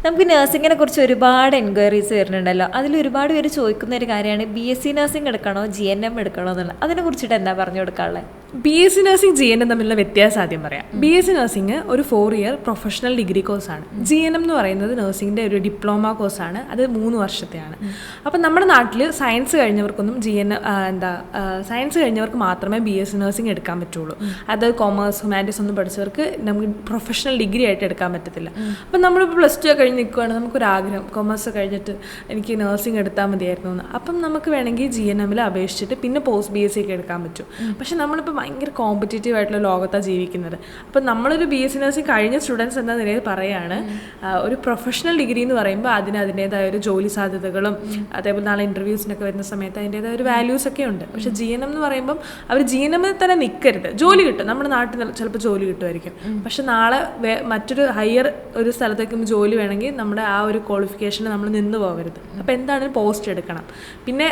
നമുക്ക് നഴ്സിങ്ങിനെ കുറിച്ച് ഒരുപാട് എൻക്വയറീസ് വരുന്നുണ്ടല്ലോ. അതിൽ ഒരുപാട് പേര് ചോദിക്കുന്ന ഒരു കാര്യമാണ് BSc നഴ്സിംഗ് എടുക്കണോ GNM എടുക്കണോ എന്നുള്ളത്. അതിനെ കുറിച്ചിട്ട് എന്താ പറഞ്ഞു കൊടുക്കാനുള്ളത്? BSc നഴ്സിംഗ് GNM തമ്മിലുള്ള വ്യത്യാസം ആദ്യം പറയാം. BSc നഴ്സിംഗ് ഒരു 4 ഇയർ പ്രൊഫഷണൽ ഡിഗ്രി കോഴ്സാണ്. GNM എന്ന് പറയുന്നത് നഴ്സിംഗിൻ്റെ ഒരു ഡിപ്ലോമ കോഴ്സാണ്. അത് 3 വർഷത്തെയാണ്. അപ്പം നമ്മുടെ നാട്ടിൽ സയൻസ് കഴിഞ്ഞവർക്കൊന്നും സയൻസ് കഴിഞ്ഞവർക്ക് മാത്രമേ BSc നഴ്സിംഗ് എടുക്കാൻ പറ്റുള്ളൂ. അത് കൊമേഴ്സ് ഹ്യൂമാനിറ്റീസ് ഒന്നും പഠിച്ചവർക്ക് നമുക്ക് പ്രൊഫഷണൽ ഡിഗ്രി ആയിട്ട് എടുക്കാൻ പറ്റത്തില്ല. അപ്പം നമ്മളിപ്പോൾ +2 കഴിഞ്ഞ് നിൽക്കുകയാണ്, നമുക്കൊരാഗ്രഹം കൊമേഴ്സ് കഴിഞ്ഞിട്ട് എനിക്ക് നഴ്സിംഗ് എടുത്താൽ മതിയായിരുന്നു എന്ന്. അപ്പം നമുക്ക് വേണമെങ്കിൽ GNM അപേക്ഷിച്ചിട്ട് പിന്നെ പോസ്റ്റ് BSc ഒക്കെ എടുക്കാൻ പറ്റും. പക്ഷെ നമ്മളിപ്പോൾ ഭയങ്കര കോമ്പറ്റീറ്റീവ് ആയിട്ടുള്ള ലോകത്താണ് ജീവിക്കുന്നത്. അപ്പം നമ്മളൊരു BSc നഴ്സിംഗ് കഴിഞ്ഞ സ്റ്റുഡൻസ് എന്ന നിലയിൽ പറയുകയാണ്, ഒരു പ്രൊഫഷണൽ ഡിഗ്രി എന്ന് പറയുമ്പോൾ അതിൻ്റേതായ ഒരു ജോലി സാധ്യതകളും അതേപോലെ നാളെ ഇൻ്റർവ്യൂസിനൊക്കെ വരുന്ന സമയത്ത് അതിൻ്റേതായ ഒരു വാല്യൂസ് ഒക്കെ ഉണ്ട്. പക്ഷെ GNM എന്ന് പറയുമ്പം അവർ GNM തന്നെ നിൽക്കരുത്. ജോലി കിട്ടും, നമ്മുടെ നാട്ടിൽ ചിലപ്പോൾ ജോലി കിട്ടുമായിരിക്കും. പക്ഷെ നാളെ മറ്റൊരു ഹയർ ഒരു സ്ഥലത്തേക്കും ജോലി വേണമെങ്കിൽ നമ്മുടെ ആ ഒരു ക്വാളിഫിക്കേഷന് നമ്മൾ നിന്ന് പോകരുത്. അപ്പോൾ എന്താണ് പോസ്റ്റ് എടുക്കണം. പിന്നെ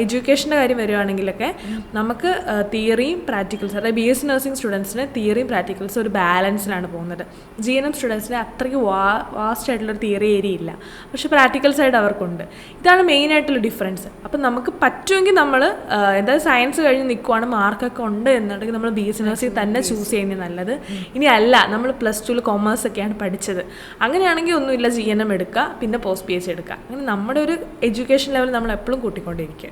എഡ്യൂക്കേഷൻ്റെ കാര്യം വരുവാണെങ്കിലൊക്കെ നമുക്ക് തിയറിയും പ്രാക്ടിക്കൽസ്, അതായത് BSc നഴ്സിംഗ് സ്റ്റുഡൻസിന് തിയറിയും പ്രാക്ടിക്കൽസ് ഒരു ബാലൻസിലാണ് പോകുന്നത്. GNM സ്റ്റുഡൻസിന് അത്രയ്ക്ക് വാസ്റ്റ് ആയിട്ടുള്ളൊരു തിയറി ഏരിയ ഇല്ല, പക്ഷേ പ്രാക്ടിക്കൽ സൈഡ് അവർക്കുണ്ട്. ഇതാണ് മെയിനായിട്ടുള്ള ഡിഫറൻസ്. അപ്പം നമുക്ക് പറ്റുമെങ്കിൽ നമ്മൾ എന്തായാലും സയൻസ് കഴിഞ്ഞ് നിൽക്കുവാണ്, മാർക്കൊക്കെ ഉണ്ട് എന്നുണ്ടെങ്കിൽ നമ്മൾ BSc നഴ്സിംഗ് തന്നെ ചൂസ് ചെയ്യുന്നത് നല്ലത്. ഇനി അല്ല, നമ്മൾ +2 കൊമേഴ്സ് ഒക്കെയാണ് പഠിച്ചത്, അങ്ങനെയാണെങ്കിൽ ഒന്നുമില്ല, GNM എടുക്കുക, പിന്നെ പോസ്റ്റ് BSc എടുക്കുക. അങ്ങനെ നമ്മുടെ ഒരു എഡ്യൂക്കേഷൻ ലെവൽ നമ്മൾ എപ്പോഴും കൂട്ടിക്കൊണ്ടിരിക്കുക.